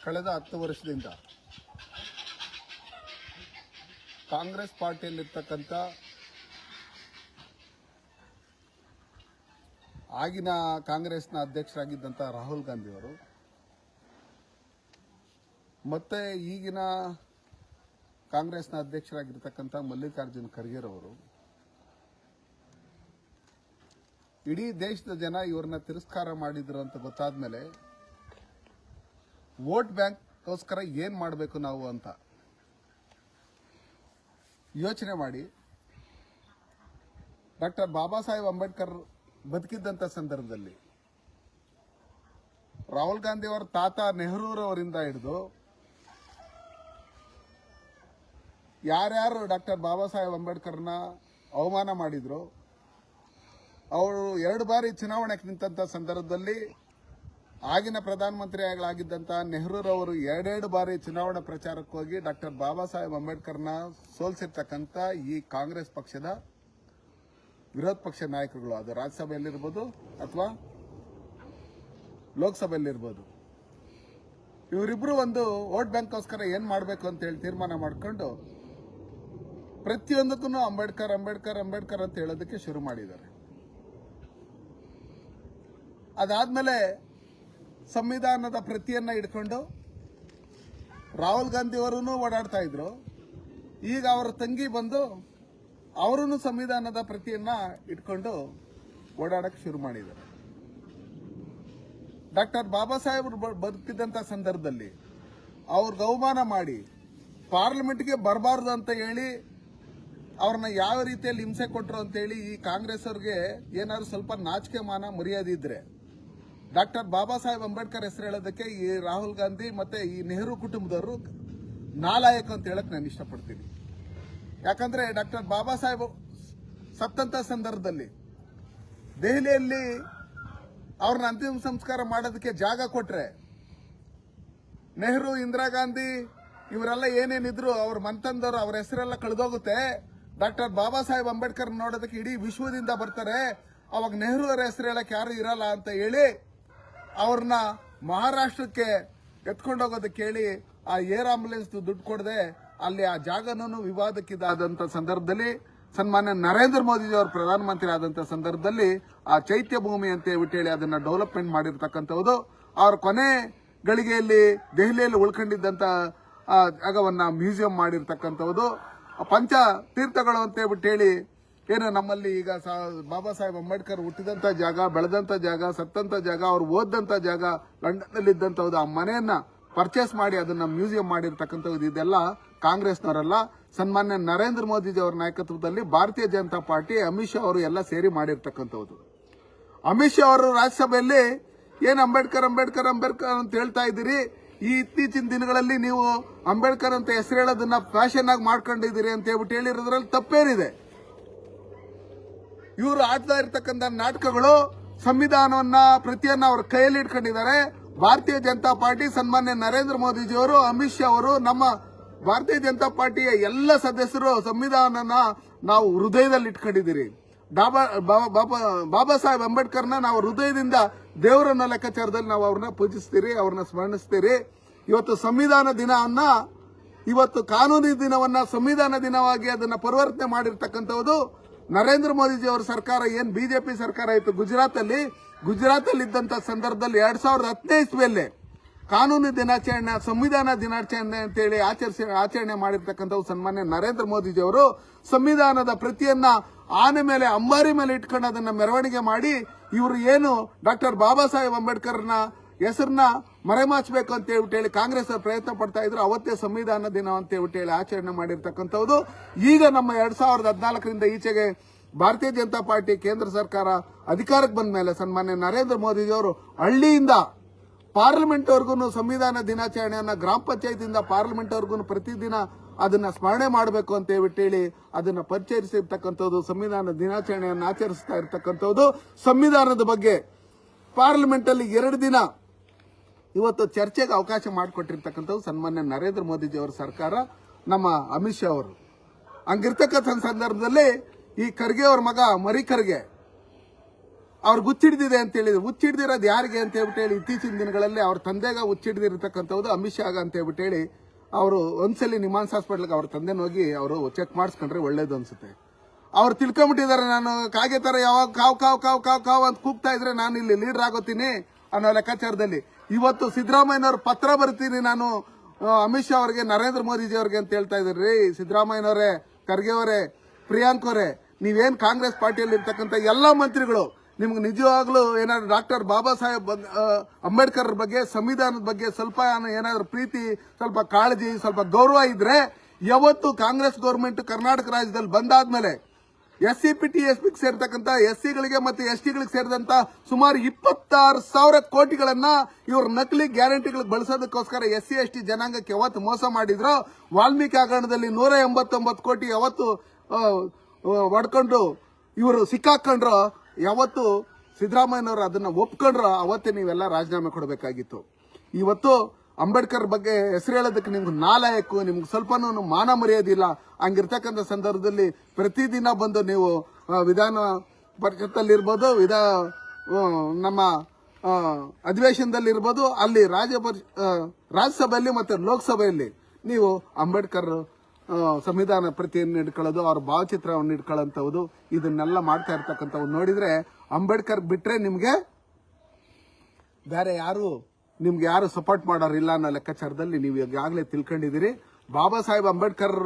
ಕಳೆದ 10 ವರ್ಷದಿಂದ ಕಾಂಗ್ರೆಸ್ ಪಾರ್ಟಿಯಲ್ಲಿರ್ತಕ್ಕಂಥ ಆಗಿನ ಕಾಂಗ್ರೆಸ್ನ ಅಧ್ಯಕ್ಷರಾಗಿದ್ದಂಥ ರಾಹುಲ್ ಗಾಂಧಿ ಅವರು ಮತ್ತೆ ಈಗಿನ ಕಾಂಗ್ರೆಸ್ನ ಅಧ್ಯಕ್ಷರಾಗಿರ್ತಕ್ಕಂಥ ಮಲ್ಲಿಕಾರ್ಜುನ್ ಖರ್ಗೆ ಅವರು ಇಡೀ ದೇಶದ ಜನ ಇವರನ್ನ ತಿರಸ್ಕಾರ ಮಾಡಿದ್ರು ಅಂತ ಗೊತ್ತಾದ ಮೇಲೆ ವೋಟ್ ಬ್ಯಾಂಕ್ಗೋಸ್ಕರ ಏನ್ ಮಾಡಬೇಕು ನಾವು ಅಂತ ಯೋಚನೆ ಮಾಡಿ ಡಾಕ್ಟರ್ ಬಾಬಾ ಸಾಹೇಬ್ ಅಂಬೇಡ್ಕರ್ ಬದುಕಿದ್ದಂಥ ಸಂದರ್ಭದಲ್ಲಿ ರಾಹುಲ್ ಗಾಂಧಿ ಅವರ ತಾತ ನೆಹರೂರವರಿಂದ ಹಿಡಿದು ಯಾರ್ಯಾರು ಡಾಕ್ಟರ್ ಬಾಬಾ ಸಾಹೇಬ್ ಅಂಬೇಡ್ಕರ್ನ ಅವಮಾನ ಮಾಡಿದ್ರು, ಅವರು 2 ಬಾರಿ ಚುನಾವಣೆಗೆ ನಿಂತ ಸಂದರ್ಭದಲ್ಲಿ ಆಗಿನ ಪ್ರಧಾನಮಂತ್ರಿಗಳಾಗಿದ್ದಂಥ ನೆಹರೂರವರು 2 ಬಾರಿ ಚುನಾವಣಾ ಪ್ರಚಾರಕ್ಕೆ ಹೋಗಿ ಡಾಕ್ಟರ್ ಬಾಬಾ ಸಾಹೇಬ್ ಅಂಬೇಡ್ಕರ್ನ ಸೋಲಿಸಿರ್ತಕ್ಕಂಥ ಈ ಕಾಂಗ್ರೆಸ್ ಪಕ್ಷದ ವಿರೋಧ ಪಕ್ಷ ನಾಯಕರುಗಳು, ಅದು ರಾಜ್ಯಸಭೆಯಲ್ಲಿರ್ಬೋದು ಅಥವಾ ಲೋಕಸಭೆಯಲ್ಲಿರ್ಬೋದು, ಇವರಿಬ್ರು ಒಂದು ವೋಟ್ ಬ್ಯಾಂಕ್ಗೋಸ್ಕರ ಏನ್ ಮಾಡಬೇಕು ಅಂತ ಹೇಳಿ ತೀರ್ಮಾನ ಮಾಡಿಕೊಂಡು ಪ್ರತಿಯೊಂದಕ್ಕೂ ಅಂಬೇಡ್ಕರ್ ಅಂಬೇಡ್ಕರ್ ಅಂಬೇಡ್ಕರ್ ಅಂತ ಹೇಳೋದಕ್ಕೆ ಶುರು ಮಾಡಿದ್ದಾರೆ. ಅದಾದ್ಮೇಲೆ ಸಂವಿಧಾನದ ಪ್ರತಿಯನ್ನ ಇಟ್ಕೊಂಡು ರಾಹುಲ್ ಗಾಂಧಿ ಅವರೂ ಓಡಾಡ್ತಾ ಇದ್ರು. ಈಗ ಅವರ ತಂಗಿ ಬಂದು ಅವರೂ ಸಂವಿಧಾನದ ಪ್ರತಿಯನ್ನ ಇಟ್ಕೊಂಡು ಓಡಾಡಕ್ಕೆ ಶುರು ಮಾಡಿದ್ದಾರೆ. ಡಾಕ್ಟರ್ ಬಾಬಾ ಸಾಹೇಬ್ ಬದುಕಿದ್ದಂತ ಸಂದರ್ಭದಲ್ಲಿ ಅವ್ರಿಗೆ ಅವಮಾನ ಮಾಡಿ ಪಾರ್ಲಿಮೆಂಟ್ಗೆ ಬರಬಾರ್ದು ಅಂತ ಹೇಳಿ ಅವ್ರನ್ನ ಯಾವ ರೀತಿಯಲ್ಲಿ ಹಿಂಸೆ ಕೊಟ್ಟರು ಅಂತೇಳಿ ಈ ಕಾಂಗ್ರೆಸ್ ಅವ್ರಿಗೆ ಏನಾದ್ರು ಸ್ವಲ್ಪ ನಾಚಿಕೆ ಮಾನ ಮರ್ಯಾದೆ ಇದ್ರೆ ಡಾಕ್ಟರ್ ಬಾಬಾ ಸಾಹೇಬ್ ಅಂಬೇಡ್ಕರ್ ಹೆಸರು ಹೇಳೋದಕ್ಕೆ ಈ ರಾಹುಲ್ ಗಾಂಧಿ ಮತ್ತೆ ಈ ನೆಹರು ಕುಟುಂಬದವರು ನಾಲಾಯಕ ಅಂತ ಹೇಳಕ್ ನಾನು ಇಷ್ಟಪಡ್ತೀನಿ. ಯಾಕಂದ್ರೆ ಡಾಕ್ಟರ್ ಬಾಬಾ ಸಾಹೇಬ್ ಸತ್ತಂತ ಸಂದರ್ಭದಲ್ಲಿ ದೆಹಲಿಯಲ್ಲಿ ಅವ್ರನ್ನ ಅಂತಿಮ ಸಂಸ್ಕಾರ ಮಾಡೋದಕ್ಕೆ ಜಾಗ ಕೊಟ್ರೆ ನೆಹರು, ಇಂದಿರಾ ಗಾಂಧಿ ಇವರೆಲ್ಲ ಏನೇನಿದ್ರು ಅವ್ರ ಮನ್ತಂದವರು ಅವ್ರ ಹೆಸರೆಲ್ಲ ಕಳೆದೋಗುತ್ತೆ. ಡಾಕ್ಟರ್ ಬಾಬಾ ಸಾಹೇಬ್ ಅಂಬೇಡ್ಕರ್ ನೋಡೋದಕ್ಕೆ ಇಡೀ ವಿಶ್ವದಿಂದ ಬರ್ತಾರೆ. ಅವಾಗ ನೆಹರು ಅವರ ಹೆಸರು ಹೇಳಕ್ ಯಾರು ಇರಲ್ಲ ಅಂತ ಹೇಳಿ ಅವ್ರನ್ನ ಮಹಾರಾಷ್ಟ್ರಕ್ಕೆ ಎತ್ಕೊಂಡೋಗೋದಕ್ಕೆ ಹೇಳಿ ಆ ಏರ್ ಆಂಬುಲೆನ್ಸ್ ದುಡ್ಡು ಕೊಡದೆ ಅಲ್ಲಿ ಆ ಜಾಗನೂ ವಿವಾದಕ್ಕಿದಾದಂತ ಸಂದರ್ಭದಲ್ಲಿ ಸನ್ಮಾನ್ಯ ನರೇಂದ್ರ ಮೋದಿ ಅವರು ಪ್ರಧಾನಮಂತ್ರಿ ಆದಂತ ಸಂದರ್ಭದಲ್ಲಿ ಆ ಚೈತ್ಯ ಭೂಮಿ ಅಂತ ಹೇಳಿ ಅದನ್ನ ಡೆವಲಪ್ಮೆಂಟ್ ಮಾಡಿರ್ತಕ್ಕಂಥದ್ದು. ಅವ್ರ ಕೊನೆ ಗಳಿಗೆಯಲ್ಲಿ ದೆಹಲಿಯಲ್ಲಿ ಉಳ್ಕೊಂಡಿದ್ದಂತ ಜಾಗವನ್ನ ಮ್ಯೂಸಿಯಂ ಮಾಡಿರ್ತಕ್ಕಂಥದ್ದು. ಪಂಚ ತೀರ್ಥಗಳು ಅಂತ ಹೇಳಿ ಏನು ನಮ್ಮಲ್ಲಿ ಈಗ ಬಾಬಾ ಸಾಹೇಬ್ ಅಂಬೇಡ್ಕರ್ ಹುಟ್ಟಿದಂತ ಜಾಗ, ಬೆಳೆದಂತ ಜಾಗ, ಸತ್ತಂತ ಜಾಗ, ಅವ್ರು ಓದಂತ ಜಾಗ ಲಂಡನ್ ಇದ್ದಂಥದ್ದು, ಆ ಮನೆಯನ್ನ ಪರ್ಚೇಸ್ ಮಾಡಿ ಅದನ್ನ ಮ್ಯೂಸಿಯಂ ಮಾಡಿರ್ತಕ್ಕಂಥದ್ದು. ಇದೆಲ್ಲ ಕಾಂಗ್ರೆಸ್ನವರಲ್ಲ, ಸನ್ಮಾನ್ಯ ನರೇಂದ್ರ ಮೋದಿಜಿ ಅವರ ನಾಯಕತ್ವದಲ್ಲಿ ಭಾರತೀಯ ಜನತಾ ಪಾರ್ಟಿ, ಅಮಿತ್ ಶಾ ಅವರು ಎಲ್ಲ ಸೇರಿ ಮಾಡಿರ್ತಕ್ಕಂಥದ್ದು. ಅಮಿತ್ ಶಾ ಅವರು ರಾಜ್ಯಸಭೆಯಲ್ಲಿ ಏನ್ ಅಂಬೇಡ್ಕರ್ ಅಂಬೇಡ್ಕರ್ ಅಂಬೇಡ್ಕರ್ ಅಂತ ಹೇಳ್ತಾ ಇದ್ದೀರಿ, ಈ ಇತ್ತೀಚಿನ ದಿನಗಳಲ್ಲಿ ನೀವು ಅಂಬೇಡ್ಕರ್ ಅಂತ ಹೆಸರು ಹೇಳೋದನ್ನ ಫ್ಯಾಷನ್ ಆಗಿ ಮಾಡ್ಕೊಂಡಿದ್ದೀರಿ ಅಂತ ಹೇಳಿರೋದ್ರಲ್ಲಿ ತಪ್ಪೇನಿದೆ. ಇವರು ಆಡ್ತಾ ಇರ್ತಕ್ಕಂಥ ನಾಟಕಗಳು ಸಂವಿಧಾನವನ್ನ ಪ್ರತಿಯನ್ನ ಅವ್ರ ಕೈಯಲ್ಲಿ ಇಟ್ಕೊಂಡಿದ್ದಾರೆ. ಭಾರತೀಯ ಜನತಾ ಪಾರ್ಟಿ, ಸನ್ಮಾನ್ಯ ನರೇಂದ್ರ ಮೋದಿಜಿಯವರು, ಅಮಿತ್ ಶಾ ಅವರು, ನಮ್ಮ ಭಾರತೀಯ ಜನತಾ ಪಾರ್ಟಿಯ ಎಲ್ಲ ಸದಸ್ಯರು ಸಂವಿಧಾನನ ನಾವು ಹೃದಯದಲ್ಲಿ ಇಟ್ಕೊಂಡಿದ್ದೀರಿ. ಬಾಬಾ ಸಾಹೇಬ್ ಅಂಬೇಡ್ಕರ್ನ ನಾವು ಹೃದಯದಿಂದ ದೇವರನ್ನ ಲೆಕ್ಕಾಚಾರದಲ್ಲಿ ನಾವು ಅವ್ರನ್ನ ಪೂಜಿಸ್ತೀರಿ, ಅವ್ರನ್ನ ಸ್ಮರಿಸ್ತೀರಿ. ಇವತ್ತು ಸಂವಿಧಾನ ದಿನವನ್ನ, ಇವತ್ತು ಕಾನೂನು ದಿನವನ್ನ ಸಂವಿಧಾನ ದಿನವಾಗಿ ಅದನ್ನ ಪರಿವರ್ತನೆ ಮಾಡಿರ್ತಕ್ಕಂಥದ್ದು ನರೇಂದ್ರ ಮೋದಿಜಿ ಅವರ ಸರ್ಕಾರ. ಏನ್ ಬಿಜೆಪಿ ಸರ್ಕಾರ ಇತ್ತು ಗುಜರಾತ್ ಅಲ್ಲಿ ಇದ್ದಂತ ಸಂದರ್ಭದಲ್ಲಿ 2015 ಇಸ್ವಿಯಲ್ಲಿ ಕಾನೂನು ದಿನಾಚರಣೆ, ಸಂವಿಧಾನ ದಿನಾಚರಣೆ ಅಂತೇಳಿ ಆಚರಣೆ ಮಾಡಿರ್ತಕ್ಕಂಥವು ಸನ್ಮಾನ್ಯ ನರೇಂದ್ರ ಮೋದಿಜಿ ಅವರು ಸಂವಿಧಾನದ ಪ್ರತಿಯನ್ನ ಆನೆ ಮೇಲೆ, ಅಂಬಾರಿ ಮೇಲೆ ಇಟ್ಕೊಂಡು ಅದನ್ನ ಮೆರವಣಿಗೆ ಮಾಡಿ ಇವರು ಏನು ಡಾಕ್ಟರ್ ಬಾಬಾ ಸಾಹೇಬ್ ಅಂಬೇಡ್ಕರ್ನ ಹೆಸರನ್ನ ಮರೆಮಾಚಬೇಕು ಅಂತ ಹೇಳಿ ಕಾಂಗ್ರೆಸ್ ಪ್ರಯತ್ನ ಪಡ್ತಾ ಇದ್ರು. ಅವತ್ತೇ ಸಂವಿಧಾನ ದಿನ ಅಂತ ಹೇಳಿ ಆಚರಣೆ ಮಾಡಿರ್ತಕ್ಕಂಥದ್ದು. ಈಗ ನಮ್ಮ 2014ರಿಂದ ಈಚೆಗೆ ಭಾರತೀಯ ಜನತಾ ಪಾರ್ಟಿ ಕೇಂದ್ರ ಸರ್ಕಾರ ಅಧಿಕಾರಕ್ಕೆ ಬಂದ ಮೇಲೆ ಸನ್ಮಾನ್ಯ ನರೇಂದ್ರ ಮೋದಿಜಿ ಅವರು ಹಳ್ಳಿಯಿಂದ ಪಾರ್ಲಿಮೆಂಟ್ ವರ್ಗು ಸಂವಿಧಾನ ದಿನಾಚರಣೆಯನ್ನ, ಗ್ರಾಮ ಪಂಚಾಯತಿಯಿಂದ ಪಾರ್ಲಿಮೆಂಟ್ ವರ್ಗು ಪ್ರತಿದಿನ ಅದನ್ನ ಸ್ಮರಣೆ ಮಾಡಬೇಕು ಅಂತ ಹೇಳಿ ಅದನ್ನ ಪರಿಚಯಿಸಿರ್ತಕ್ಕಂಥದ್ದು, ಸಂವಿಧಾನ ದಿನಾಚರಣೆಯನ್ನು ಆಚರಿಸ್ತಾ ಇರ್ತಕ್ಕಂಥದ್ದು. ಸಂವಿಧಾನದ ಬಗ್ಗೆ ಪಾರ್ಲಿಮೆಂಟ್ ಅಲ್ಲಿ 2 ದಿನ ಇವತ್ತು ಚರ್ಚೆಗೆ ಅವಕಾಶ ಮಾಡಿಕೊಟ್ಟಿರ್ತಕ್ಕಂಥದ್ದು ಸನ್ಮಾನ್ಯ ನರೇಂದ್ರ ಮೋದಿಜಿ ಅವರ ಸರ್ಕಾರ, ನಮ್ಮ ಅಮಿತ್ ಶಾ ಅವರು. ಹಂಗಿರ್ತಕ್ಕಂಥ ಸಂದರ್ಭದಲ್ಲಿ ಈ ಖರ್ಗೆ ಅವ್ರ ಮಗ ಮರಿ ಖರ್ಗೆ ಅವ್ರಿಗೆ ಹುಚ್ಚಿಡ್ದಿದೆ ಅಂತ ಹೇಳಿದ್ರು. ಹುಚ್ಚಿಡ್ದಿರೋದು ಯಾರಿಗೆ ಅಂತ ಹೇಳ್ಬಿಟ್ಟು ಹೇಳಿ ಇತ್ತೀಚಿನ ದಿನಗಳಲ್ಲಿ ಅವ್ರ ತಂದೆಗ ಹುಚ್ಚಿಡ್ದಿರತಕ್ಕಂಥದ್ದು ಅಮಿತ್ ಶಾಗ ಅಂತ ಹೇಳ್ಬಿಟ್ಟು ಹೇಳಿ ಅವರು ಒಂದ್ಸಲಿ ನಿಮಾನ್ಸ್ ಹಾಸ್ಪಿಟ್ಲ್ಗೆ ಅವ್ರ ತಂದೆನ ಹೋಗಿ ಅವರು ಚೆಕ್ ಮಾಡಿಸ್ಕೊಂಡ್ರೆ ಒಳ್ಳೇದು ಅನ್ಸುತ್ತೆ. ಅವ್ರು ತಿಳ್ಕೊಂಬಿಟ್ಟಿದ್ದಾರೆ, ನಾನು ಕಾಗೆ ತರ ಯಾವಾಗ ಕಾವ್ ಕಾವ್ ಕಾವ್ ಕಾವ್ ಕಾವ್ ಅಂತ ಕೂಗ್ತಾ ಇದ್ರೆ ನಾನು ಇಲ್ಲಿ ಲೀಡರ್ ಆಗೋತೀನಿ ಅನ್ನೋ ಲೆಕ್ಕಾಚಾರದಲ್ಲಿ ಇವತ್ತು ಸಿದ್ದರಾಮಯ್ಯನವ್ರ ಪತ್ರ ಬರ್ತೀನಿ ನಾನು ಅಮಿತ್ ಶಾ ಅವ್ರಿಗೆ, ನರೇಂದ್ರ ಮೋದಿಜಿ ಅವ್ರಿಗೆ ಅಂತ ಹೇಳ್ತಾ ಇದ್ರಿ. ಸಿದ್ದರಾಮಯ್ಯನವರೇ, ಖರ್ಗೆ ಅವರೇ, ಪ್ರಿಯಾಂಕ್ ಅವರೇ, ನೀವೇನ್ ಕಾಂಗ್ರೆಸ್ ಪಾರ್ಟಿಯಲ್ಲಿ ಇರ್ತಕ್ಕಂಥ ಎಲ್ಲಾ ಮಂತ್ರಿಗಳು ನಿಮ್ಗೆ ನಿಜವಾಗ್ಲೂ ಏನಾದ್ರು ಡಾಕ್ಟರ್ ಬಾಬಾ ಸಾಹೇಬ್ ಅಂಬೇಡ್ಕರ್ ಬಗ್ಗೆ, ಸಂವಿಧಾನದ ಬಗ್ಗೆ ಸ್ವಲ್ಪ ಏನಾದ್ರು ಪ್ರೀತಿ, ಸ್ವಲ್ಪ ಕಾಳಜಿ, ಸ್ವಲ್ಪ ಗೌರವ ಇದ್ರೆ ಯಾವತ್ತು ಕಾಂಗ್ರೆಸ್ ಗೌರ್ಮೆಂಟ್ ಕರ್ನಾಟಕ ರಾಜ್ಯದಲ್ಲಿ ಬಂದಾದ್ಮೇಲೆ SCPTSP ಸೇರ್ತಕ್ಕಂಥ SCಗಳಿಗೆ ಮತ್ತು STಗಳಿಗೆ ಸೇರಿದಂತ ಸುಮಾರು 26,000 ಕೋಟಿಗಳನ್ನ ಇವ್ರ ನಕಲಿ ಗ್ಯಾರಂಟಿಗಳಿಗೆ ಬಳಸೋದಕ್ಕೋಸ್ಕರ SC ST ಜನಾಂಗಕ್ಕೆ ಯಾವತ್ತು ಮೋಸ ಮಾಡಿದ್ರು, ವಾಲ್ಮೀಕಿ ಹಗರಣದಲ್ಲಿ 189 ಕೋಟಿ ಯಾವತ್ತು ಹೊಡ್ಕೊಂಡು ಇವರು ಸಿಕ್ಕಾಕೊಂಡ್ರು, ಯಾವತ್ತು ಸಿದ್ದರಾಮಯ್ಯನವರು ಅದನ್ನ ಒಪ್ಕೊಂಡ್ರು ಅವತ್ತೇ ನೀವೆಲ್ಲ ರಾಜೀನಾಮೆ ಕೊಡಬೇಕಾಗಿತ್ತು. ಇವತ್ತು ಅಂಬೇಡ್ಕರ್ ಬಗ್ಗೆ ಹೆಸರು ಹೇಳೋದಕ್ಕೆ ನಿಮ್ಗೆ ನಾಲಾಯಕು, ನಿಮ್ಗೆ ಸ್ವಲ್ಪನೂ ಮಾನ ಮರ್ಯಾದಿಲ್ಲ. ಹಂಗಿರ್ತಕ್ಕಂಥ ಸಂದರ್ಭದಲ್ಲಿ ಪ್ರತಿದಿನ ಬಂದು ನೀವು ವಿಧಾನ ಪರಿಷತ್ತಲ್ಲಿರ್ಬೋದು, ನಮ್ಮ ಅಧಿವೇಶನದಲ್ಲಿರ್ಬೋದು, ಅಲ್ಲಿ ರಾಜ್ಯಸಭೆಯಲ್ಲಿ ಮತ್ತೆ ಲೋಕಸಭೆಯಲ್ಲಿ ನೀವು ಅಂಬೇಡ್ಕರ್ ಸಂವಿಧಾನ ಪ್ರತಿಯನ್ನು ಇಟ್ಕೊಳ್ಳೋದು, ಅವ್ರ ಭಾವಚಿತ್ರವನ್ನು ಇಟ್ಕೊಳ್ಳೋಂಥದ್ದು, ಇದನ್ನೆಲ್ಲ ಮಾಡ್ತಾ ಇರ್ತಕ್ಕಂಥವು ನೋಡಿದ್ರೆ ಅಂಬೇಡ್ಕರ್ ಬಿಟ್ರೆ ನಿಮ್ಗೆ ಬೇರೆ ಯಾರು ಸಪೋರ್ಟ್ ಮಾಡೋರಿಲ್ಲ ಅನ್ನೋ ಲೆಕ್ಕಾಚಾರದಲ್ಲಿ ನೀವು ಈಗಾಗಲೇ ತಿಳ್ಕೊಂಡಿದ್ದೀರಿ. ಬಾಬಾ ಸಾಹೇಬ್ ಅಂಬೇಡ್ಕರ್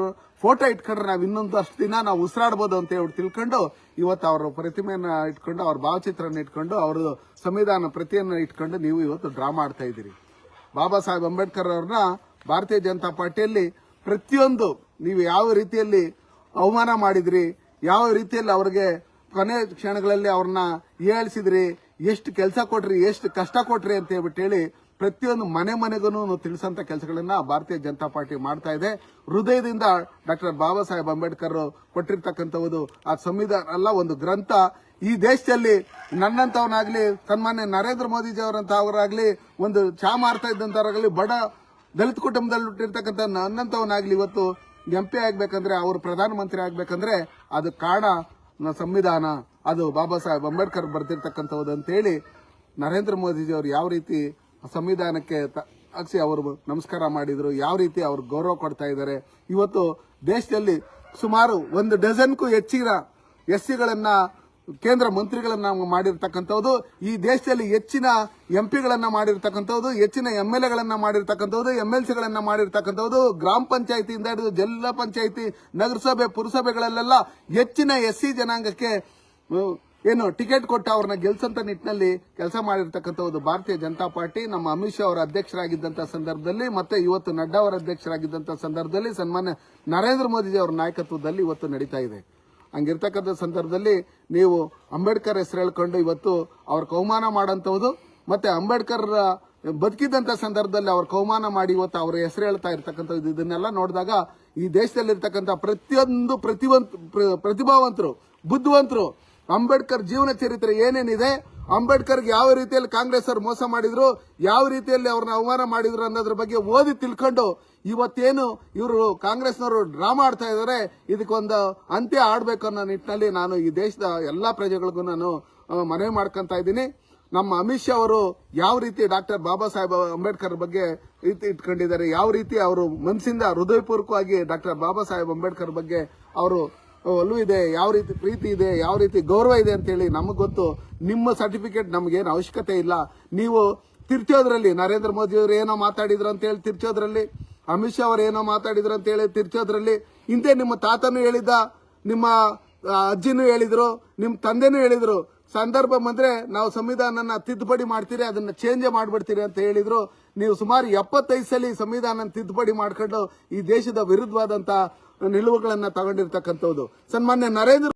ಫೋಟೋ ಇಟ್ಕೊಂಡ್ರೆ ನಾವು ಇನ್ನೊಂದು ಅಷ್ಟು ದಿನ ನಾವು ಉಸಿರಾಡ್ಬೋದು ಅಂತ ಹೇಳಿ ತಿಳ್ಕೊಂಡು ಇವತ್ತು ಅವರ ಪ್ರತಿಮೆಯನ್ನ ಇಟ್ಕೊಂಡು, ಅವ್ರ ಭಾವಚಿತ್ರನ ಇಟ್ಕೊಂಡು, ಅವ್ರ ಸಂವಿಧಾನ ಪ್ರತಿಯನ್ನು ಇಟ್ಕೊಂಡು ನೀವು ಇವತ್ತು ಡ್ರಾಮಾ ಆಡ್ತಾ ಇದ್ದೀರಿ. ಬಾಬಾ ಸಾಹೇಬ್ ಅಂಬೇಡ್ಕರ್ ಅವ್ರನ್ನ ಭಾರತೀಯ ಜನತಾ ಪಾರ್ಟಿಯಲ್ಲಿ ಪ್ರತಿಯೊಂದು ನೀವು ಯಾವ ರೀತಿಯಲ್ಲಿ ಅವಮಾನ ಮಾಡಿದ್ರಿ, ಯಾವ ರೀತಿಯಲ್ಲಿ ಅವ್ರಿಗೆ ಕೊನೆ ಕ್ಷಣಗಳಲ್ಲಿ ಅವ್ರನ್ನ ಹೀಯಾಳಿಸಿದ್ರಿ, ಎಷ್ಟು ಕೆಲಸ ಕೊಟ್ರಿ, ಎಷ್ಟು ಕಷ್ಟ ಕೊಟ್ರಿ ಅಂತ ಹೇಳ್ಬಿಟ್ಟು ಹೇಳಿ ಪ್ರತಿಯೊಂದು ಮನೆಗೂ ತಿಳಿಸಂತ ಕೆಲಸಗಳನ್ನ ಭಾರತೀಯ ಜನತಾ ಪಾರ್ಟಿ ಮಾಡ್ತಾ ಇದೆ. ಹೃದಯದಿಂದ ಡಾಕ್ಟರ್ ಬಾಬಾ ಸಾಹೇಬ್ ಅಂಬೇಡ್ಕರ್ ಕೊಟ್ಟಿರ್ತಕ್ಕಂಥದ್ದು ಆ ಸಂವಿಧಾನ ಅಲ್ಲ, ಒಂದು ಗ್ರಂಥ. ಈ ದೇಶದಲ್ಲಿ ನನ್ನಂತವನಾಗ್ಲಿ, ಸನ್ಮಾನ್ಯ ನರೇಂದ್ರ ಮೋದಿಜಿ ಅವರಂತವರಾಗ್ಲಿ, ಒಂದು ಚಾ ಮಾರ್ತಾ ಇದ್ದಂತವರಾಗ್ಲಿ, ಬಡ ದಲಿತ ಕುಟುಂಬದಲ್ಲಿ ಹುಟ್ಟಿರ್ತಕ್ಕಂಥ ನನ್ನಂತವನಾಗ್ಲಿ ಇವತ್ತು MP ಆಗ್ಬೇಕಂದ್ರೆ, ಅವರು ಪ್ರಧಾನಮಂತ್ರಿ ಆಗ್ಬೇಕಂದ್ರೆ ಅದು ಕಾರಣ ಸಂವಿಧಾನ, ಅದು ಬಾಬಾ ಸಾಹೇಬ್ ಅಂಬೇಡ್ಕರ್ ಬರ್ತಿರ್ತಕ್ಕಂಥದ್ದು ಅಂತ ಹೇಳಿ ನರೇಂದ್ರ ಮೋದಿಜಿ ಅವರು ಯಾವ ರೀತಿ ಸಂವಿಧಾನಕ್ಕೆ ಹಾಕ್ಸಿ ಅವರು ನಮಸ್ಕಾರ ಮಾಡಿದ್ರು, ಯಾವ ರೀತಿ ಅವ್ರು ಗೌರವ ಕೊಡ್ತಾ ಇದ್ದಾರೆ. ಇವತ್ತು ದೇಶದಲ್ಲಿ ಸುಮಾರು 1 ಡಜನ್ಗೂ ಹೆಚ್ಚಿನ SCಗಳನ್ನ ಕೇಂದ್ರ ಮಂತ್ರಿಗಳನ್ನ ಮಾಡಿರ್ತಕ್ಕಂಥದ್ದು, ಈ ದೇಶದಲ್ಲಿ ಹೆಚ್ಚಿನ MP ಗಳನ್ನ ಮಾಡಿರ್ತಕ್ಕಂಥದ್ದು, ಹೆಚ್ಚಿನ MLAಗಳನ್ನ ಮಾಡಿರ್ತಕ್ಕಂಥದ್ದು, MLCಗಳನ್ನ ಮಾಡಿರ್ತಕ್ಕಂಥದ್ದು, ಗ್ರಾಮ ಪಂಚಾಯತಿಯಿಂದ ಹಿಡಿದು ಜಿಲ್ಲಾ ಪಂಚಾಯತಿ, ನಗರಸಭೆ, ಪುರಸಭೆಗಳಲ್ಲೆಲ್ಲ ಹೆಚ್ಚಿನ SC ಜನಾಂಗಕ್ಕೆ ಟಿಕೆಟ್ ಕೊಟ್ಟು ಅವ್ರನ್ನ ಗೆಲ್ಸಂತ ನಿಟ್ಟಿನಲ್ಲಿ ಕೆಲಸ ಮಾಡಿರ್ತಕ್ಕಂಥದ್ದು ಭಾರತೀಯ ಜನತಾ ಪಾರ್ಟಿ. ನಮ್ಮ ಅಮಿತ್ ಶಾ ಅವರ ಅಧ್ಯಕ್ಷರಾಗಿದ್ದಂತ ಸಂದರ್ಭದಲ್ಲಿ ಮತ್ತೆ ಇವತ್ತು ನಡ್ಡಾ ಅವರ ಅಧ್ಯಕ್ಷರಾಗಿದ್ದಂತ ಸಂದರ್ಭದಲ್ಲಿ ಸನ್ಮಾನ್ಯ ನರೇಂದ್ರ ಮೋದಿಜಿ ಅವರ ನಾಯಕತ್ವದಲ್ಲಿ ಇವತ್ತು ನಡೀತಾ ಇದೆ. ಹಂಗಿರ್ತಕ್ಕಂಥ ಸಂದರ್ಭದಲ್ಲಿ ನೀವು ಅಂಬೇಡ್ಕರ್ ಹೆಸರು ಹೇಳ್ಕೊಂಡು ಇವತ್ತು ಅವ್ರ ಕೌಮಾನ ಮಾಡೋಂಥದ್ದು, ಮತ್ತೆ ಅಂಬೇಡ್ಕರ್ ಬದುಕಿದ್ದಂತ ಸಂದರ್ಭದಲ್ಲಿ ಅವ್ರ ಕೌಮಾನ ಮಾಡಿ ಇವತ್ತು ಅವ್ರ ಹೆಸರು ಹೇಳ್ತಾ ಇರ್ತಕ್ಕಂಥದ್ದು, ಇದನ್ನೆಲ್ಲ ನೋಡಿದಾಗ ಈ ದೇಶದಲ್ಲಿರ್ತಕ್ಕಂಥ ಪ್ರತಿಯೊಂದು ಪ್ರತಿಭಾವಂತರು, ಬುದ್ಧಿವಂತರು, ಅಂಬೇಡ್ಕರ್ ಜೀವನ ಚರಿತ್ರೆ ಏನೇನಿದೆ, ಅಂಬೇಡ್ಕರ್ಗೆ ಯಾವ ರೀತಿಯಲ್ಲಿ ಕಾಂಗ್ರೆಸ್ ಅವರು ಮೋಸ ಮಾಡಿದ್ರು, ಯಾವ ರೀತಿಯಲ್ಲಿ ಅವ್ರನ್ನ ಅವಮಾನ ಮಾಡಿದ್ರು ಅನ್ನೋದ್ರ ಬಗ್ಗೆ ಓದಿ ತಿಳ್ಕೊಂಡು ಇವತ್ತೇನು ಇವರು ಕಾಂಗ್ರೆಸ್ನವರು ಡ್ರಾಮಾ ಆಡ್ತಾ ಇದ್ದಾರೆ, ಇದಕ್ಕೊಂದು ಅಂತ್ಯ ಆಡ್ಬೇಕು ಅನ್ನೋ ನಿಟ್ಟಿನಲ್ಲಿ ನಾನು ಈ ದೇಶದ ಎಲ್ಲಾ ಪ್ರಜೆಗಳಿಗೂ ನಾನು ಮನವಿ ಮಾಡ್ಕೊಂತ ಇದ್ದೀನಿ. ನಮ್ಮ ಅಮಿತ್ ಶಾ ಅವರು ಯಾವ ರೀತಿ ಡಾಕ್ಟರ್ ಬಾಬಾ ಸಾಹೇಬ್ ಅಂಬೇಡ್ಕರ್ ಬಗ್ಗೆ ಇಟ್ಕೊಂಡಿದ್ದಾರೆ, ಯಾವ ರೀತಿ ಅವರು ಮನಸ್ಸಿಂದ ಹೃದಯಪೂರ್ವಕವಾಗಿ ಡಾಕ್ಟರ್ ಬಾಬಾ ಸಾಹೇಬ್ ಅಂಬೇಡ್ಕರ್ ಬಗ್ಗೆ ಅವರು ಒಲವು ಇದೆ, ಯಾವ ರೀತಿ ಪ್ರೀತಿ ಇದೆ, ಯಾವ ರೀತಿ ಗೌರವ ಇದೆ ಅಂತ ಹೇಳಿ ನಮಗ್ ಗೊತ್ತು. ನಿಮ್ಮ ಸರ್ಟಿಫಿಕೇಟ್ ನಮಗೇನು ಅವಶ್ಯಕತೆ ಇಲ್ಲ. ನೀವು ತಿರ್ಚೋದ್ರಲ್ಲಿ ನರೇಂದ್ರ ಮೋದಿ ಅವರು ಏನೋ ಮಾತಾಡಿದ್ರು ಅಂತ ಹೇಳಿ ತಿರ್ಚೋದ್ರಲ್ಲಿ, ಅಮಿತ್ ಶಾ ಅವರು ಏನೋ ಮಾತಾಡಿದ್ರು ಅಂತ ಹೇಳಿ ತಿರ್ಚೋದ್ರಲ್ಲಿ, ಇಂತೆ ನಿಮ್ಮ ತಾತನೂ ಹೇಳಿದ್ದ, ನಿಮ್ಮ ಅಜ್ಜಿನೂ ಹೇಳಿದ್ರು, ನಿಮ್ಮ ತಂದೆನೂ ಹೇಳಿದ್ರು, ಸಂದರ್ಭ ಬಂದ್ರೆ ನಾವು ಸಂವಿಧಾನನ ತಿದ್ದುಪಡಿ ಮಾಡ್ತೀರಿ, ಅದನ್ನ ಚೇಂಜ್ ಮಾಡ್ಬಿಡ್ತೀರಿ ಅಂತ ಹೇಳಿದ್ರು. ನೀವು ಸುಮಾರು 75 ಸಲ ಸಂವಿಧಾನ ತಿದ್ದುಪಡಿ ಮಾಡ್ಕೊಂಡು ಈ ದೇಶದ ವಿರುದ್ಧವಾದಂತ ನಿಲುವುಗಳನ್ನ ತಗೊಂಡಿರ್ತಕ್ಕಂಥದ್ದು. ಸನ್ಮಾನ್ಯ ನರೇಂದ್ರ